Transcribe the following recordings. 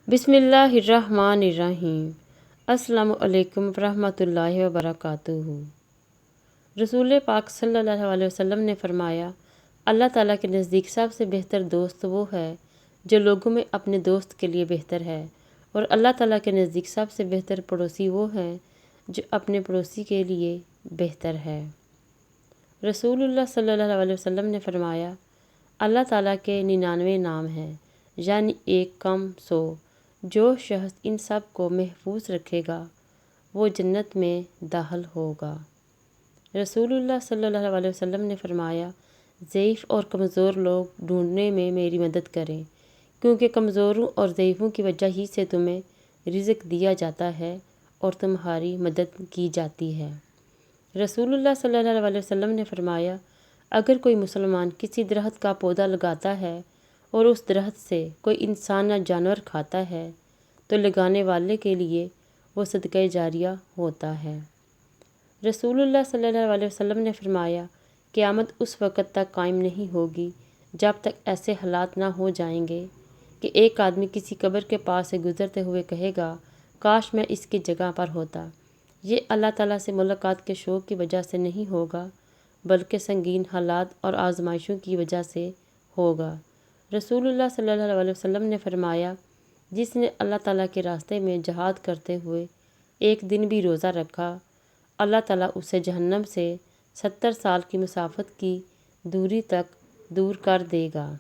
بسم اللہ الرحمن الرحیم۔ السلام علیکم ورحمۃ اللہ وبرکاتہ۔ رسول پاک صلی اللہ علیہ وسلم نے فرمایا، اللہ تعالیٰ کے نزدیک سب سے بہتر دوست وہ ہے جو لوگوں میں اپنے دوست کے لیے بہتر ہے، اور اللہ تعالیٰ کے نزدیک سب سے بہتر پڑوسی وہ ہے جو اپنے پڑوسی کے لیے بہتر ہے۔ رسول اللہ صلی اللہ علیہ وسلم نے فرمایا، اللہ تعالیٰ کے 99 نام ہیں، یعنی ایک کم 100۔ جو شخص ان سب کو محفوظ رکھے گا وہ جنت میں داخل ہوگا۔ رسول اللہ صلی اللہ علیہ وسلم نے فرمایا، ضعیف اور کمزور لوگ ڈھونڈنے میں میری مدد کریں، کیونکہ کمزوروں اور ضعیفوں کی وجہ ہی سے تمہیں رزق دیا جاتا ہے اور تمہاری مدد کی جاتی ہے۔ رسول اللہ صلی اللہ علیہ وسلم نے فرمایا، اگر کوئی مسلمان کسی درخت کا پودا لگاتا ہے اور اس درخت سے کوئی انسان یا جانور کھاتا ہے تو لگانے والے کے لیے وہ صدقہ جاریہ ہوتا ہے۔ رسول اللہ صلی اللہ علیہ وسلم نے فرمایا، قیامت اس وقت تک قائم نہیں ہوگی جب تک ایسے حالات نہ ہو جائیں گے کہ ایک آدمی کسی قبر کے پاس سے گزرتے ہوئے کہے گا، کاش میں اس کی جگہ پر ہوتا۔ یہ اللہ تعالیٰ سے ملاقات کے شوق کی وجہ سے نہیں ہوگا، بلکہ سنگین حالات اور آزمائشوں کی وجہ سے ہوگا۔ رسول اللہ صلی اللہ علیہ وسلم نے فرمایا، جس نے اللہ تعالیٰ کے راستے میں جہاد کرتے ہوئے ایک دن بھی روزہ رکھا، اللہ تعالیٰ اسے جہنم سے 70 سال کی مسافت کی دوری تک دور کر دے گا۔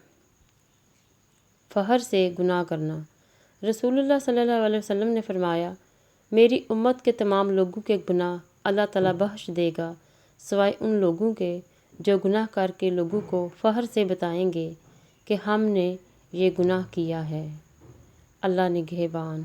فخر سے گناہ کرنا۔ رسول اللہ صلی اللہ علیہ وسلم نے فرمایا، میری امت کے تمام لوگوں کے گناہ اللہ تعالیٰ بخش دے گا، سوائے ان لوگوں کے جو گناہ کر کے لوگوں کو فخر سے بتائیں گے کہ ہم نے یہ گناہ کیا ہے۔ اللہ نگہبان۔